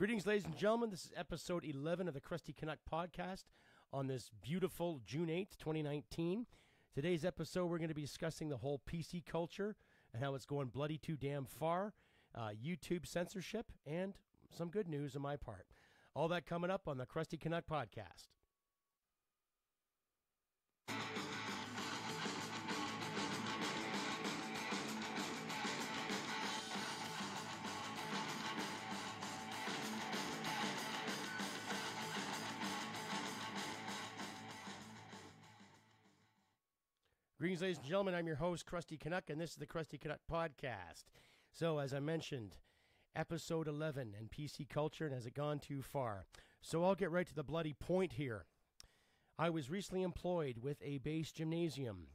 Greetings, ladies and gentlemen. This is episode 11 of the Krusty Canuck podcast on this beautiful June 8th, 2019. Today's episode, we're going to be discussing the whole PC culture and how it's going bloody too damn far, YouTube censorship, and some good news on my part. All that coming up on the Krusty Canuck podcast. Greetings, ladies and gentlemen. I'm your host, Krusty Canuck, and this is the Krusty Canuck podcast. So, as I mentioned, episode 11 and PC culture, and has it gone too far? So I'll get right to the bloody point here. I was recently employed with a base gymnasium,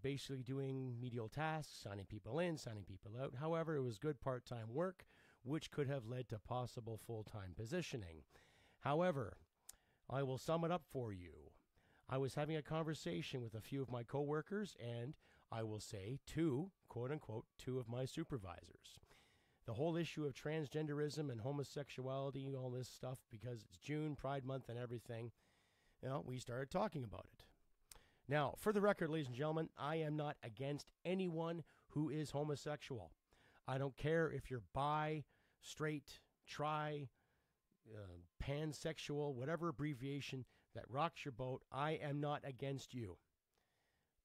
basically doing medial tasks, signing people in, signing people out. However, it was good part-time work, which could have led to possible full-time positioning. However, I will sum it up for you. I was having a conversation with a few of my coworkers, and I will say two, quote-unquote, two of my supervisors. The whole issue of transgenderism and homosexuality, all this stuff, because it's June, Pride Month, and everything, we started talking about it. Now, for the record, ladies and gentlemen, I am not against anyone who is homosexual. I don't care if you're bi, straight, tri, pansexual, whatever abbreviation that rocks your boat. I am not against you.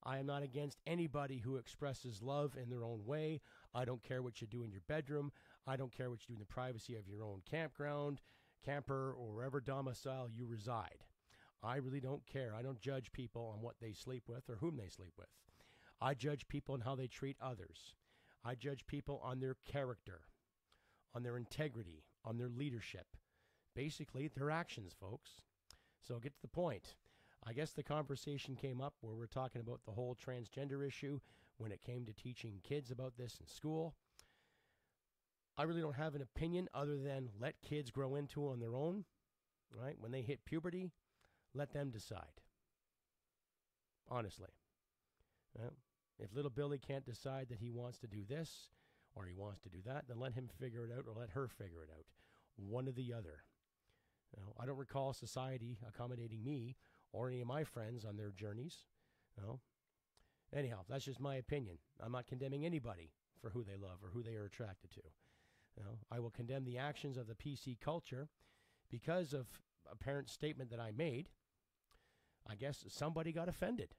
I am not against anybody who expresses love in their own way. I don't care what you do in your bedroom. I don't care what you do in the privacy of your own campground, camper, or wherever domicile you reside. I really don't care. I don't judge people on what they sleep with or whom they sleep with. I judge people on how they treat others. I judge people on their character, on their integrity, on their leadership. Basically, their actions, folks. So get to the point. I guess the conversation came up where we're talking about the whole transgender issue when it came to teaching kids about this in school. I really don't have an opinion other than let kids grow into it on their own, right? When they hit puberty, let them decide. Honestly. If little Billy can't decide that he wants to do this or he wants to do that, then let him figure it out or let her figure it out. One or the other. I don't recall society accommodating me or any of my friends on their journeys. Anyhow, that's just my opinion. I'm not condemning anybody for who they love or who they are attracted to. I will condemn the actions of the PC culture because of a parent statement that I made. I guess somebody got offended.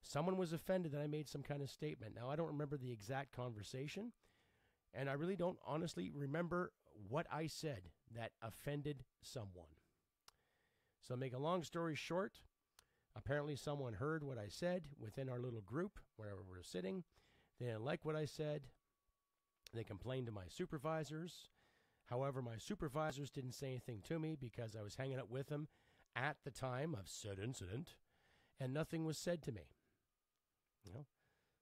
Someone was offended that I made some kind of statement. Now, I don't remember the exact conversation, and I really don't honestly remember what I said that offended someone. So make a long story short, apparently someone heard what I said within our little group, wherever we're sitting. They didn't like what I said. They complained to my supervisors. However, my supervisors didn't say anything to me because I was hanging out with them at the time of said incident, and nothing was said to me.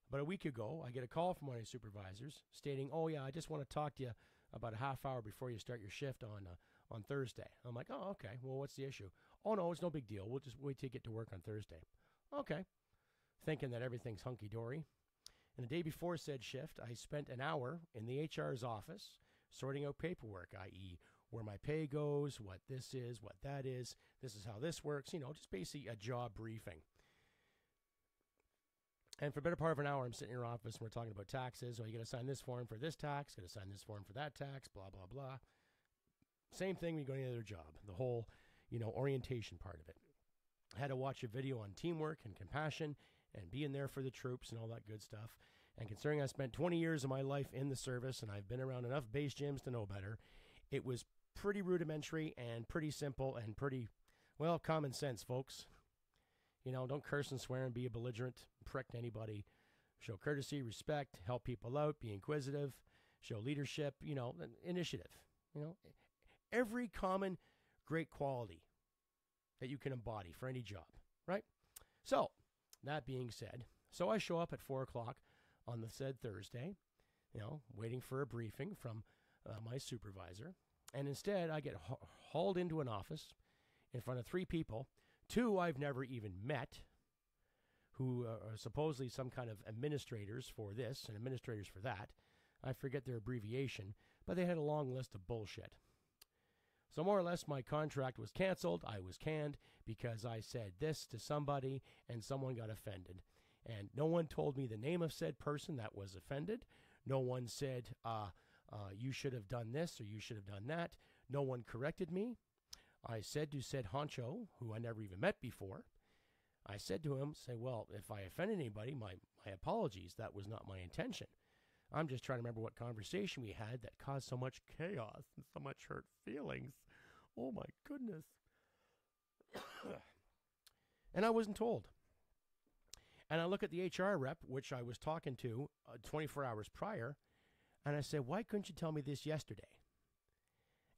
About a week ago, I get a call from one of my supervisors stating, "Oh yeah, I just want to talk to you about a half hour before you start your shift on Thursday." I'm like, "Oh, okay. Well, what's the issue?" "Oh, no, it's no big deal. We'll just wait till you get to work on Thursday." Okay. Thinking that everything's hunky-dory. And the day before said shift, I spent an hour in the HR's office sorting out paperwork, i.e. where my pay goes, what this is, what that is, this is how this works, just basically a job briefing. And for a better part of an hour, I'm sitting in your office and we're talking about taxes. You got to sign this form for this tax, got to sign this form for that tax, blah, blah, blah. Same thing when you go to any other job, the whole, orientation part of it. I had to watch a video on teamwork and compassion and being there for the troops and all that good stuff. And considering I spent 20 years of my life in the service and I've been around enough base gyms to know better, it was pretty rudimentary and pretty simple and pretty, common sense, folks. Don't curse and swear and be a belligerent prick to anybody. Show courtesy, respect, help people out, be inquisitive, show leadership, initiative. Every common great quality that you can embody for any job, right? So, that being said, I show up at 4 o'clock on the said Thursday, waiting for a briefing from my supervisor. And instead, I get hauled into an office in front of 3 people, 2 I've never even met, who are supposedly some kind of administrators for this and administrators for that. I forget their abbreviation, but they had a long list of bullshit. So more or less, my contract was canceled. I was canned because I said this to somebody and someone got offended. And no one told me the name of said person that was offended. No one said, you should have done this or you should have done that. No one corrected me. I said to said honcho, who I never even met before, I said to him, well, if I offended anybody, my apologies. That was not my intention. I'm just trying to remember what conversation we had that caused so much chaos and so much hurt feelings. Oh, my goodness. And I wasn't told. And I look at the HR rep, which I was talking to 24 hours prior, and I said, why couldn't you tell me this yesterday?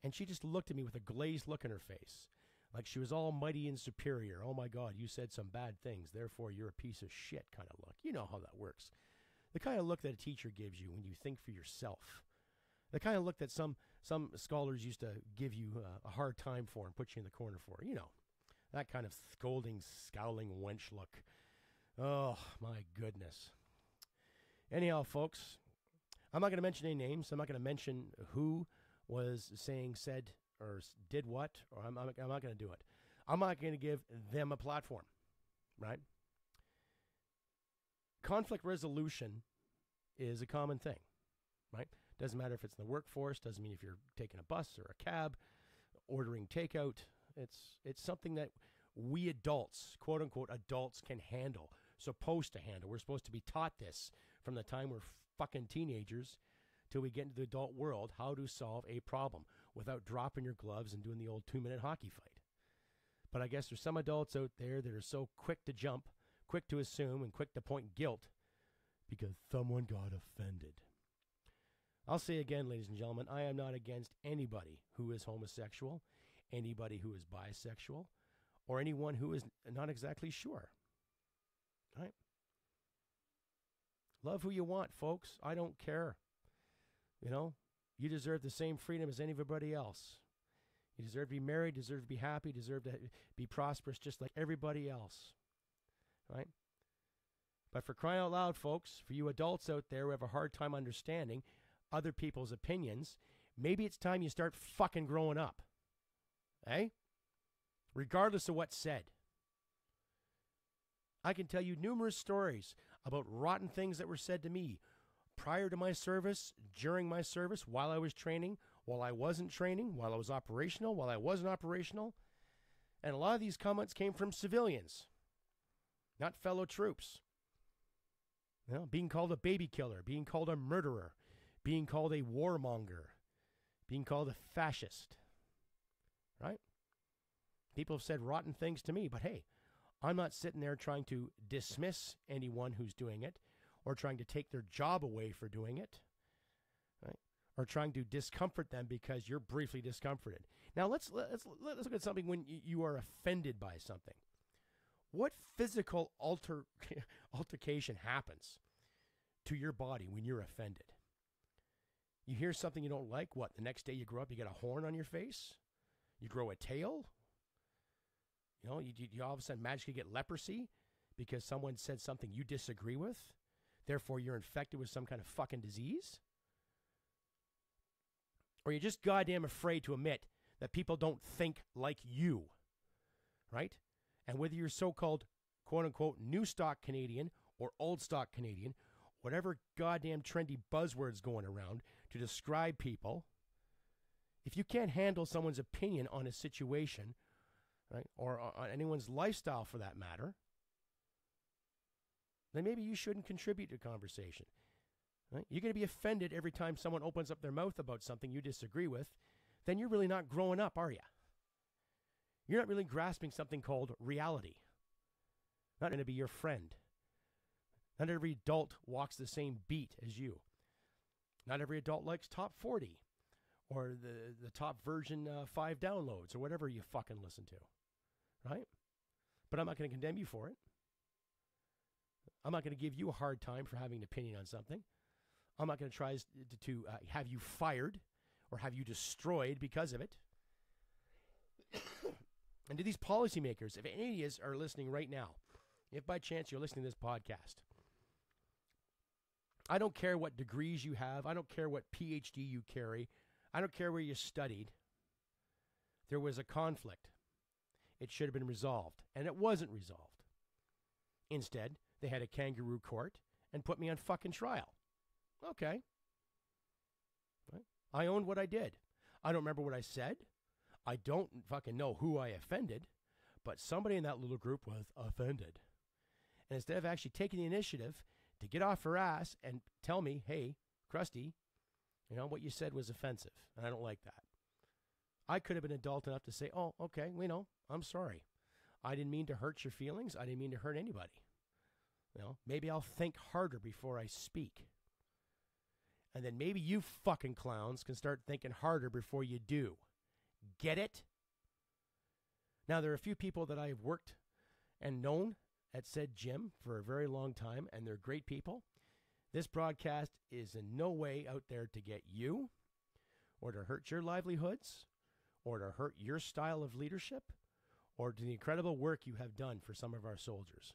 And she just looked at me with a glazed look in her face, like she was almighty and superior. Oh, my God, you said some bad things, therefore you're a piece of shit kind of look. You know how that works. The kind of look that a teacher gives you when you think for yourself. The kind of look that some scholars used to give you a hard time for and put you in the corner for. You know, that kind of scolding, scowling wench look. Oh, my goodness. Anyhow, folks, I'm not going to mention any names. I'm not going to mention who was saying, said, or did what, or I'm not going to do it. I'm not going to give them a platform, right? Conflict resolution is a common thing, right? Doesn't matter if it's in the workforce, doesn't mean if you're taking a bus or a cab, ordering takeout. It's something that we adults, quote unquote adults, can handle, supposed to handle. We're supposed to be taught this from the time we're fucking teenagers till we get into the adult world, how to solve a problem without dropping your gloves and doing the old 2-minute hockey fight. But I guess there's some adults out there that are so quick to jump, quick to assume, and quick to point guilt because someone got offended. I'll say again, ladies and gentlemen, I am not against anybody who is homosexual, anybody who is bisexual, or anyone who is not exactly sure. Right? Love who you want, folks. I don't care. You know, you deserve the same freedom as anybody else. You deserve to be married, deserve to be happy, deserve to be prosperous just like everybody else. Right? But for crying out loud, folks, for you adults out there who have a hard time understanding other people's opinions, maybe it's time you start fucking growing up. Eh? Regardless of what's said. I can tell you numerous stories about rotten things that were said to me prior to my service, during my service, while I was training, while I wasn't training, while I was operational, while I wasn't operational. And a lot of these comments came from civilians, not fellow troops. You know, being called a baby killer, being called a murderer, being called a warmonger, being called a fascist. Right? People have said rotten things to me, but hey, I'm not sitting there trying to dismiss anyone who's doing it or trying to take their job away for doing it, right? Or trying to discomfort them because you're briefly discomforted. Now, let's look at something when you are offended by something. What physical altercation happens to your body when you're offended? You hear something you don't like, what? The next day you grow up, you get a horn on your face? You grow a tail? You know, you all of a sudden magically get leprosy because someone said something you disagree with? Therefore, you're infected with some kind of fucking disease? Or you're just goddamn afraid to admit that people don't think like you, right? And whether you're so-called, quote-unquote, new stock Canadian or old stock Canadian, whatever goddamn trendy buzzwords going around to describe people, if you can't handle someone's opinion on a situation, right, or on anyone's lifestyle for that matter, then maybe you shouldn't contribute to conversation. Right? You're going to be offended every time someone opens up their mouth about something you disagree with, then you're really not growing up, are you? You're not really grasping something called reality. Not going to be your friend. Not every adult walks the same beat as you. Not every adult likes top 40 or the top version 5 downloads or whatever you fucking listen to. Right? But I'm not going to condemn you for it. I'm not going to give you a hard time for having an opinion on something. I'm not going to try to have you fired or have you destroyed because of it. And to these policymakers, if any of you are listening right now, if by chance you're listening to this podcast, I don't care what degrees you have. I don't care what PhD you carry. I don't care where you studied. There was a conflict. It should have been resolved, and it wasn't resolved. Instead, they had a kangaroo court and put me on fucking trial. Okay. Right? I owned what I did. I don't remember what I said. I don't fucking know who I offended, but somebody in that little group was offended. And instead of actually taking the initiative to get off her ass and tell me, hey, Krusty, what you said was offensive, and I don't like that. I could have been adult enough to say, oh, okay, I'm sorry. I didn't mean to hurt your feelings. I didn't mean to hurt anybody. Maybe I'll think harder before I speak. And then maybe you fucking clowns can start thinking harder before you do. Get it? Now, there are a few people that I've worked and known at said gym for a very long time, and they're great people. This broadcast is in no way out there to get you or to hurt your livelihoods or to hurt your style of leadership or to the incredible work you have done for some of our soldiers.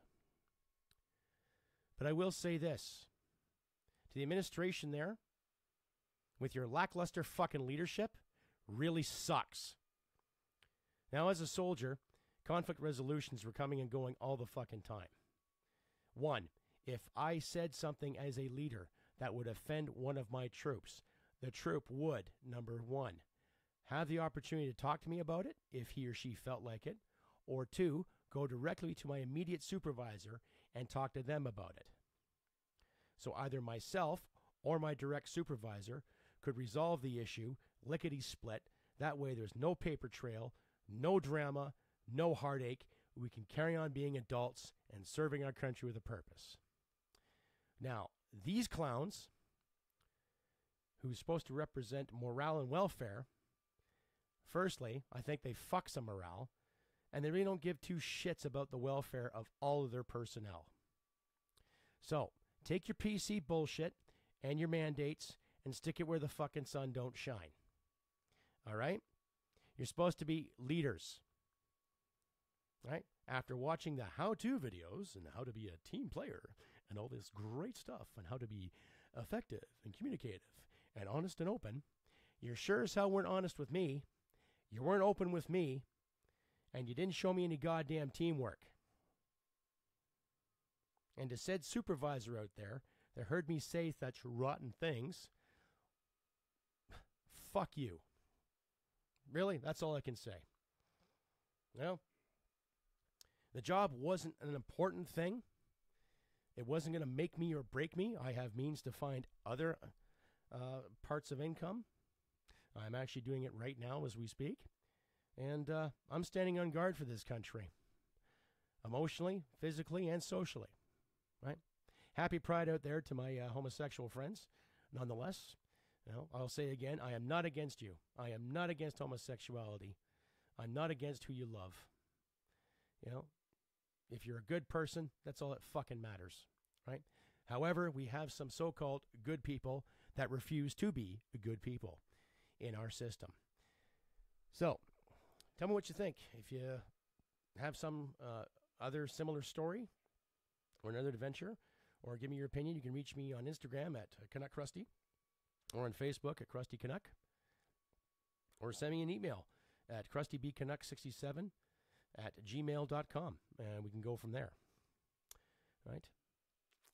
But I will say this to the administration there, with your lackluster fucking leadership, really sucks. Now, as a soldier, conflict resolutions were coming and going all the fucking time. One, if I said something as a leader that would offend one of my troops, the troop would, number one, have the opportunity to talk to me about it if he or she felt like it, or two, go directly to my immediate supervisor and talk to them about it. So either myself or my direct supervisor could resolve the issue, lickety-split. That way there's no paper trail, no drama, no heartache. We can carry on being adults and serving our country with a purpose. Now, these clowns, who's supposed to represent morale and welfare, firstly, I think they fuck some morale, and they really don't give two shits about the welfare of all of their personnel. So, take your PC bullshit and your mandates and stick it where the fucking sun don't shine. All right? You're supposed to be leaders. Right? After watching the how-to videos and how to be a team player and all this great stuff and how to be effective and communicative and honest and open, you sure as hell weren't honest with me. You weren't open with me. And you didn't show me any goddamn teamwork. And to said supervisor out there that heard me say such rotten things, fuck you. Really? That's all I can say. The job wasn't an important thing. It wasn't going to make me or break me. I have means to find other parts of income. I'm actually doing it right now as we speak. And I'm standing on guard for this country. Emotionally, physically, and socially. Right? Happy Pride out there to my homosexual friends. Nonetheless, I'll say again, I am not against you. I am not against homosexuality. I'm not against who you love. If you're a good person, that's all that fucking matters, right? However, we have some so-called good people that refuse to be good people in our system. So, tell me what you think. If you have some other similar story or another adventure, or give me your opinion, you can reach me on Instagram at Canuck Krusty, or on Facebook at Krusty Canuck, or send me an email at krustybcanuck67 at gmail.com, and we can go from there. Right?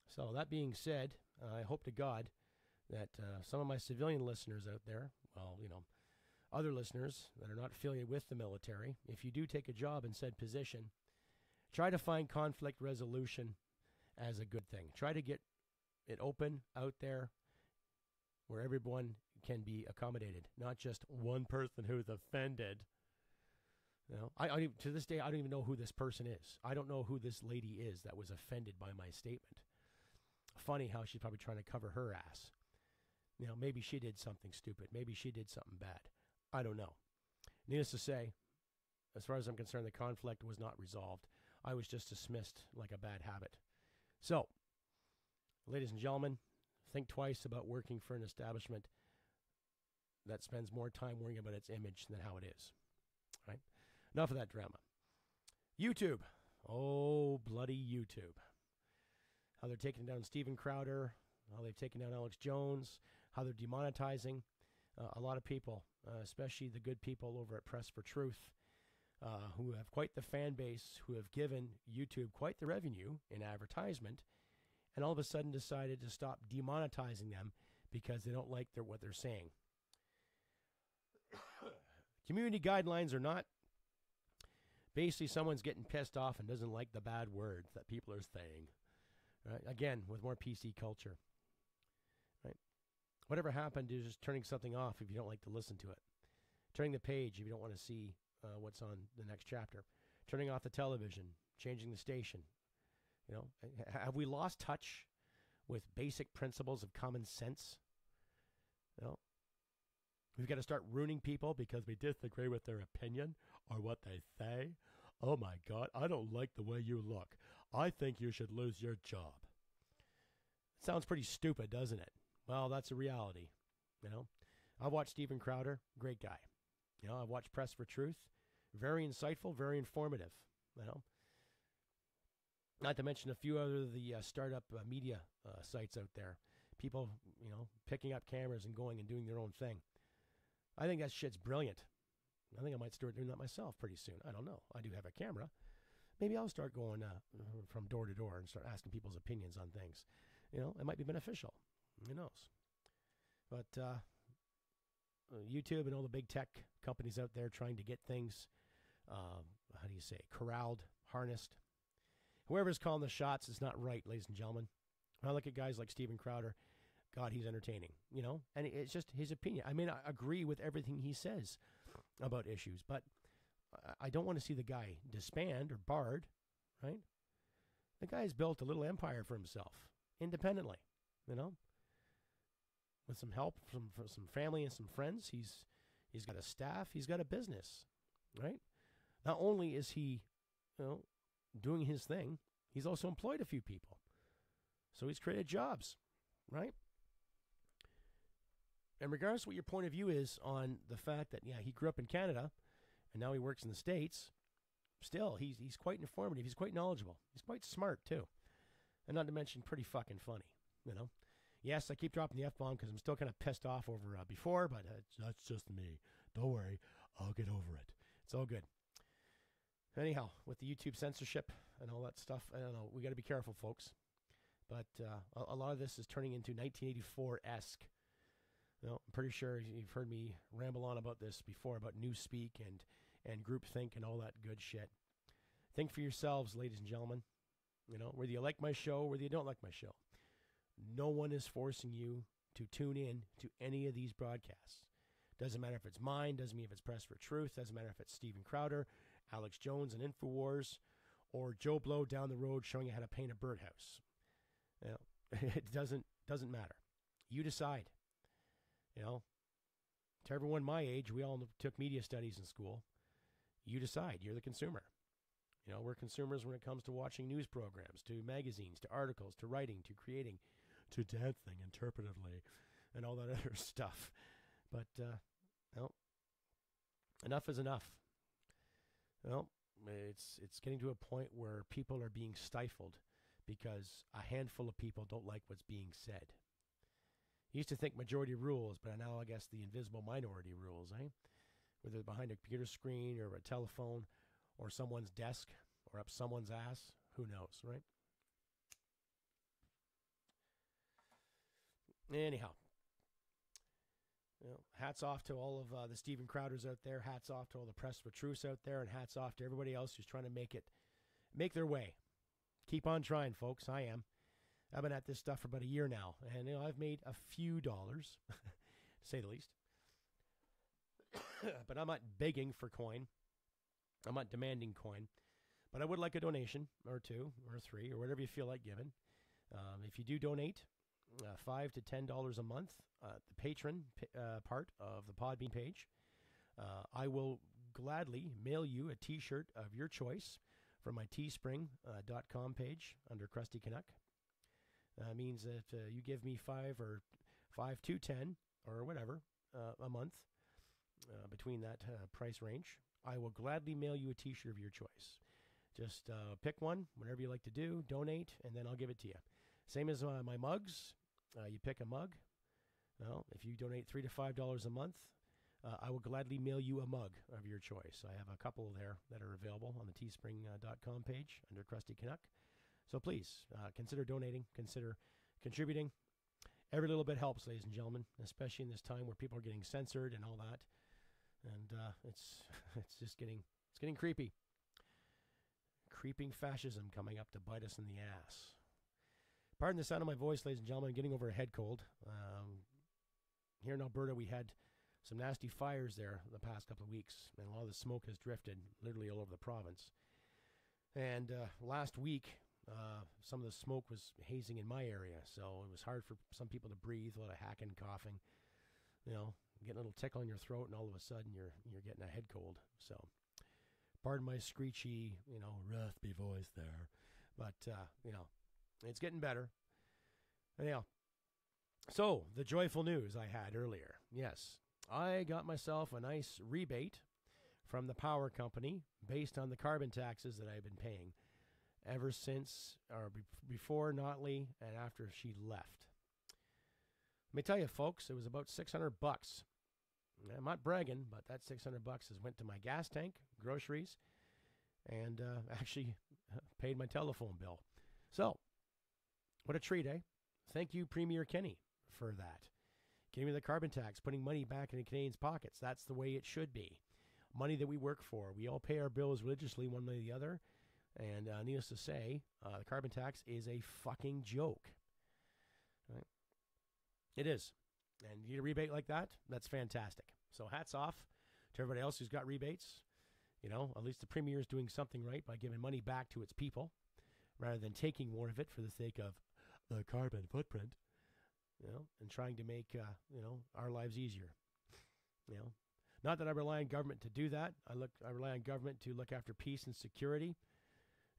So that being said, I hope to God that some of my civilian listeners out there, other listeners that are not affiliated with the military, if you do take a job in said position, try to find conflict resolution as a good thing. Try to get it open out there where everyone can be accommodated, not just one person who's offended. To this day, I don't even know who this person is. I don't know who this lady is that was offended by my statement. Funny how she's probably trying to cover her ass. Maybe she did something stupid. Maybe she did something bad. I don't know. Needless to say, as far as I'm concerned, the conflict was not resolved. I was just dismissed like a bad habit. So, ladies and gentlemen, think twice about working for an establishment that spends more time worrying about its image than how it is. Right? Enough of that drama. YouTube. Oh, bloody YouTube. How they're taking down Steven Crowder, how they've taken down Alex Jones, how they're demonetizing a lot of people, especially the good people over at Press for Truth, who have quite the fan base, who have given YouTube quite the revenue in advertisement, and all of a sudden decided to stop demonetizing them because they don't like what they're saying. Community guidelines are not basically someone's getting pissed off and doesn't like the bad words that people are saying. Right? Again, with more PC culture. Right? Whatever happened to just turning something off if you don't like to listen to it? Turning the page if you don't want to see what's on the next chapter? Turning off the television? Changing the station? You know, have we lost touch with basic principles of common sense? You know, we've got to start ruining people because we disagree with their opinion or what they say. Oh my God, I don't like the way you look. I think you should lose your job. It sounds pretty stupid, doesn't it? Well, that's a reality. You know, I've watched Steven Crowder, great guy. You know, I've watched Press for Truth, very insightful, very informative. You know, not to mention a few other the startup media sites out there. People, you know, picking up cameras and going and doing their own thing. I think that shit's brilliant. I think I might start doing that myself pretty soon. I don't know. I do have a camera. Maybe I'll start going from door to door and start asking people's opinions on things. You know, it might be beneficial. Who knows? But YouTube and all the big tech companies out there trying to get things, how do you say, corralled, harnessed. Whoever's calling the shots is not right, ladies and gentlemen. I look at guys like Steven Crowder. God, he's entertaining, you know, and it's just his opinion. I mean, I agree with everything he says about issues, but I don't want to see the guy disband or barred, right? The guy's built a little empire for himself independently, you know, with some help from some family and some friends. He's got a staff. He's got a business, right? Not only is he, you know, doing his thing, he's also employed a few people. So he's created jobs, right? And regardless of what your point of view is on the fact that, yeah, he grew up in Canada and now he works in the States, still, he's quite informative. He's quite knowledgeable. He's quite smart, too. And not to mention pretty fucking funny, you know? Yes, I keep dropping the F-bomb because I'm still kind of pissed off over before, but that's just me. Don't worry. I'll get over it. It's all good. Anyhow, with the YouTube censorship and all that stuff, I don't know. We got to be careful, folks. But a lot of this is turning into 1984-esque. You know, I'm pretty sure you've heard me ramble on about this before, about newspeak and groupthink and all that good shit. Think for yourselves, ladies and gentlemen. You know, whether you like my show, whether you don't like my show. No one is forcing you to tune in to any of these broadcasts. Doesn't matter if it's mine, doesn't matter if it's Press for Truth, doesn't matter if it's Steven Crowder, Alex Jones and InfoWars, or Joe Blow down the road showing you how to paint a birdhouse. You know, it doesn't matter. You decide. You know, to everyone my age, we all took media studies in school. You decide. You're the consumer. You know, we're consumers when it comes to watching news programs, to magazines, to articles, to writing, to creating, to dancing interpretively, and all that other stuff. But, no, enough is enough. Well, it's getting to a point where people are being stifled because a handful of people don't like what's being said. You used to think majority rules, but now I guess the invisible minority rules, eh? Whether behind a computer screen or a telephone or someone's desk or up someone's ass, who knows, right? Anyhow, you know, hats off to all of the Steven Crowders out there. Hats off to all the Press for Truth out there, and hats off to everybody else who's trying to make their way. Keep on trying, folks. I am. I've been at this stuff for about a year now, and you know, I've made a few dollars, to say the least. But I'm not begging for coin. I'm not demanding coin. But I would like a donation, or two, or three, or whatever you feel like giving. If you do donate $5 to $10 a month, the patron part of the Podbean page, I will gladly mail you a T-shirt of your choice from my teespring.com page under Krusty Canuck. Means that you give me $5 to $10 or whatever a month between that price range. I will gladly mail you a T-shirt of your choice. Just pick one, whatever you like to do, donate, and then I'll give it to you. Same as my mugs You pick a mug. Well, if you donate $3 to $5 a month, I will gladly mail you a mug of your choice. I have a couple there that are available on the teespring.com page under Krusty Canuck. So please consider donating, consider contributing. Every little bit helps, ladies and gentlemen, especially in this time where people are getting censored and all that. And it's getting creepy. Creeping fascism coming up to bite us in the ass. Pardon the sound of my voice, ladies and gentlemen. I'm getting over a head cold. Here in Alberta, we had some nasty fires there the past couple of weeks, and a lot of the smoke has drifted literally all over the province. And last week, some of the smoke was hazing in my area, so it was hard for some people to breathe, a lot of hacking, coughing, getting a little tickle in your throat, and all of a sudden you're getting a head cold. So pardon my screechy, raspy voice there, but it's getting better. Anyhow, so the joyful news I had earlier. Yes, I got myself a nice rebate from the power company based on the carbon taxes that I've been paying ever since, or before Notley and after she left. Let me tell you, folks, it was about $600. I'm not bragging, but that $600 has went to my gas tank, groceries, and actually paid my telephone bill. So, what a treat, eh? Thank you, Premier Kenny, for that. Giving me the carbon tax, putting money back in Canadians' pockets. That's the way it should be. Money that we work for. We all pay our bills religiously one way or the other. And needless to say, the carbon tax is a fucking joke. Right? It is. And you get a rebate like that, that's fantastic. So hats off to everybody else who's got rebates. At least the Premier is doing something right by giving money back to its people rather than taking more of it for the sake of the carbon footprint, and trying to make, our lives easier. Not that I rely on government to do that. I rely on government to look after peace and security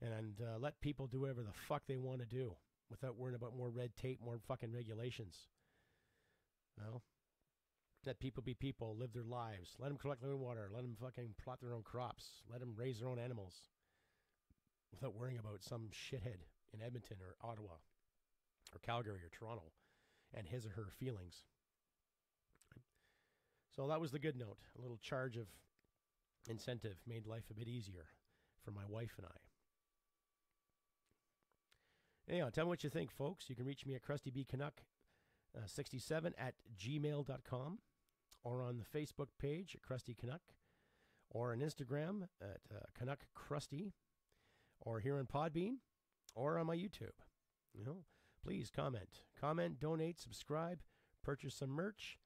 and let people do whatever the fuck they want to do without worrying about more red tape, more fucking regulations. Let people be people, live their lives. Let them collect their own water. Let them fucking plot their own crops. Let them raise their own animals without worrying about some shithead in Edmonton or Ottawa or Calgary or Toronto and his or her feelings. So that was the good note. A little charge of incentive made life a bit easier for my wife and I. Anyhow, tell me what you think, folks. You can reach me at KrustyBCanuck67 at gmail.com or on the Facebook page at Krusty Canuck or on Instagram at Canuck Krusty or here on Podbean or on my YouTube. Please comment, donate, subscribe, purchase some merch.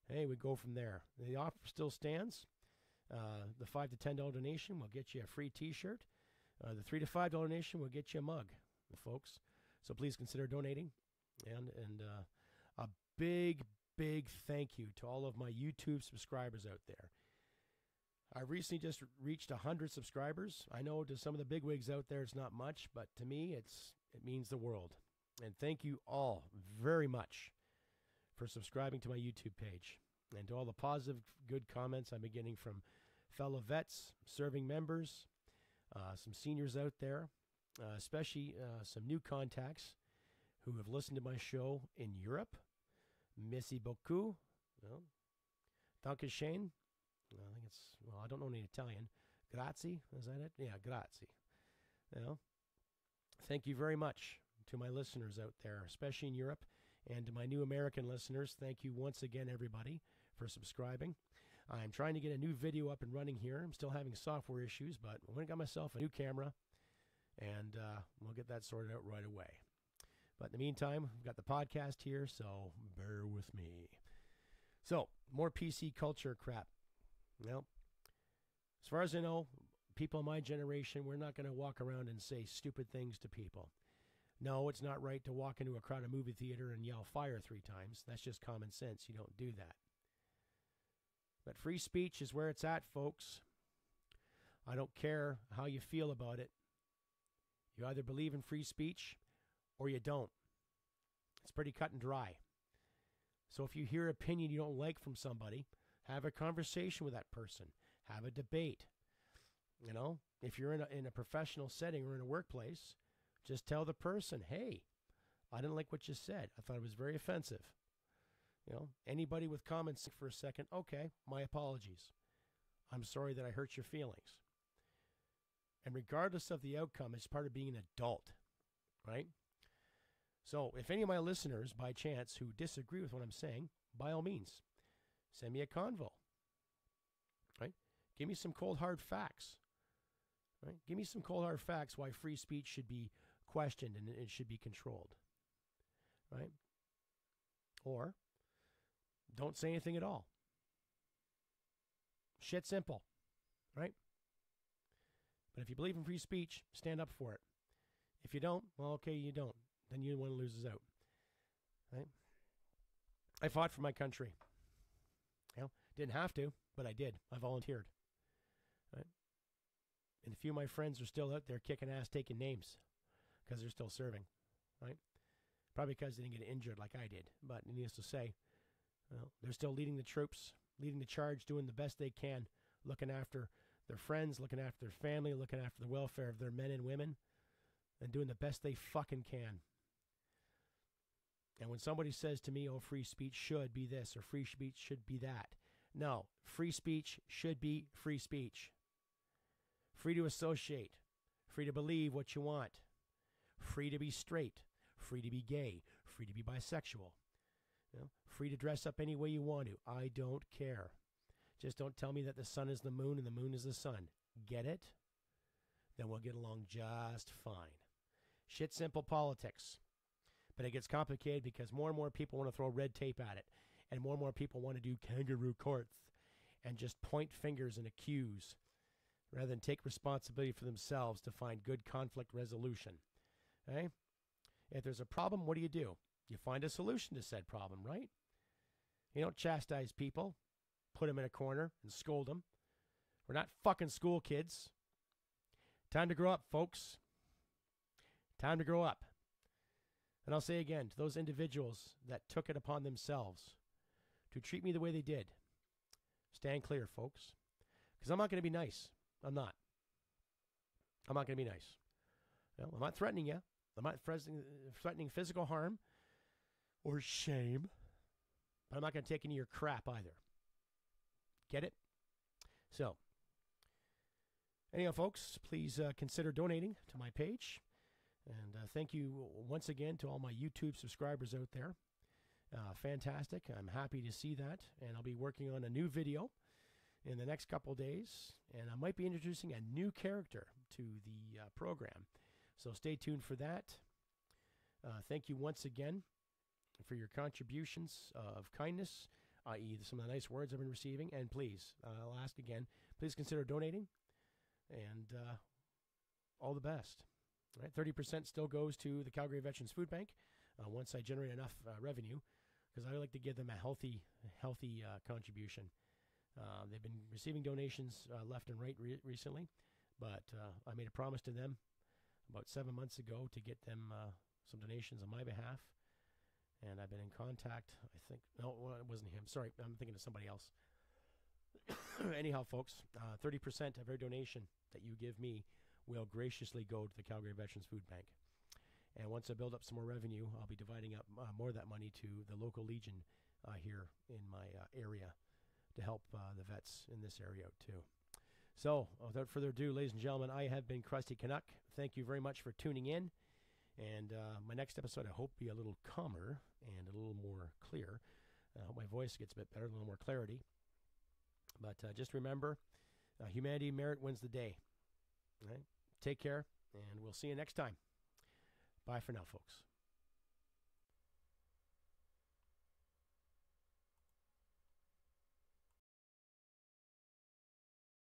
Hey, we go from there. The offer still stands. The $5 to $10 donation will get you a free T-shirt. The $3 to $5 donation will get you a mug, folks. So please consider donating. And a big thank you to all of my YouTube subscribers out there. I recently just reached 100 subscribers. I know to some of the bigwigs out there it's not much, but to me it means the world. And thank you all very much for subscribing to my YouTube page and to all the positive, good comments I'm getting from fellow vets, serving members, some seniors out there, especially some new contacts who have listened to my show in Europe. Merci beaucoup. Danke schön. I don't know any Italian. Grazie, is that it? Yeah, grazie. Thank you very much to my listeners out there, especially in Europe, and to my new American listeners. Thank you once again, everybody, for subscribing. I'm trying to get a new video up and running here. I'm still having software issues, but I went and got myself a new camera, and we'll get that sorted out right away. But in the meantime, we've got the podcast here, so bear with me. So, more PC culture crap. As far as I know, people in my generation, we're not going to walk around and say stupid things to people. No, it's not right to walk into a crowded movie theater and yell fire 3 times. That's just common sense. You don't do that. But free speech is where it's at, folks. I don't care how you feel about it. You either believe in free speech or you don't. It's pretty cut and dry. So if you hear an opinion you don't like from somebody, have a conversation with that person. Have a debate. If you're in a professional setting or in a workplace, just tell the person, hey, I didn't like what you said. I thought it was very offensive. You know, anybody with common sense for a second, okay, my apologies. I'm sorry that I hurt your feelings. And regardless of the outcome, it's part of being an adult, right? So if any of my listeners, by chance, who disagree with what I'm saying, by all means, send me a convo, right? Give me some cold, hard facts, right? Give me some cold, hard facts why free speech should be questioned and it should be controlled, right? Or don't say anything at all. Shit simple, right? But if you believe in free speech, stand up for it. If you don't, well, okay, you don't. Then you're the one who loses out, right? I fought for my country. You know, didn't have to, but I did. I volunteered, right? And a few of my friends are still out there kicking ass, taking names because they're still serving, right? Probably because they didn't get injured like I did. But needless to say, well, they're still leading the troops, leading the charge, doing the best they can, looking after their friends, looking after their family, looking after the welfare of their men and women, and doing the best they fucking can. And when somebody says to me, oh, free speech should be this or free speech should be that, no, free speech should be free speech. Free to associate, free to believe what you want, free to be straight, free to be gay, free to be bisexual, you know, free to dress up any way you want to. I don't care. Just don't tell me that the sun is the moon and the moon is the sun. Get it? Then we'll get along just fine. Shit simple politics. But it gets complicated because more and more people want to throw red tape at it. And more people want to do kangaroo courts and just point fingers and accuse rather than take responsibility for themselves to find good conflict resolution. Okay? If there's a problem, what do? You find a solution to said problem, right? You don't chastise people, put them in a corner and scold them. We're not fucking school kids. Time to grow up, folks. Time to grow up. And I'll say again, to those individuals that took it upon themselves to treat me the way they did, stand clear, folks. Because I'm not going to be nice. I'm not. I'm not going to be nice. You know, I'm not threatening you. I'm not threatening physical harm or shame. But I'm not going to take any of your crap either. Get it? So, anyhow, folks, please consider donating to my page. And thank you once again to all my YouTube subscribers out there. Fantastic. I'm happy to see that. And I'll be working on a new video in the next couple days. And I might be introducing a new character to the program. So stay tuned for that. Thank you once again for your contributions of kindness, i.e. some of the nice words I've been receiving. And please, I'll ask again, please consider donating. And all the best. Right, 30% still goes to the Calgary Veterans Food Bank once I generate enough revenue, because I like to give them a healthy contribution. They've been receiving donations left and right recently, but I made a promise to them about 7 months ago to get them some donations on my behalf, and I've been in contact. I think no, it wasn't him. Sorry, I'm thinking of somebody else. Anyhow, folks, 30% of every donation that you give me will graciously go to the Calgary Veterans Food Bank. And once I build up some more revenue, I'll be dividing up more of that money to the local Legion here in my area to help the vets in this area out too. So, without further ado, ladies and gentlemen, I have been Krusty Canuck. Thank you very much for tuning in. And my next episode, I hope, be a little calmer and a little more clear. I hope my voice gets a bit better, a little more clarity. But just remember, humanity merit wins the day. All right? Take care, and we'll see you next time. Bye for now, folks.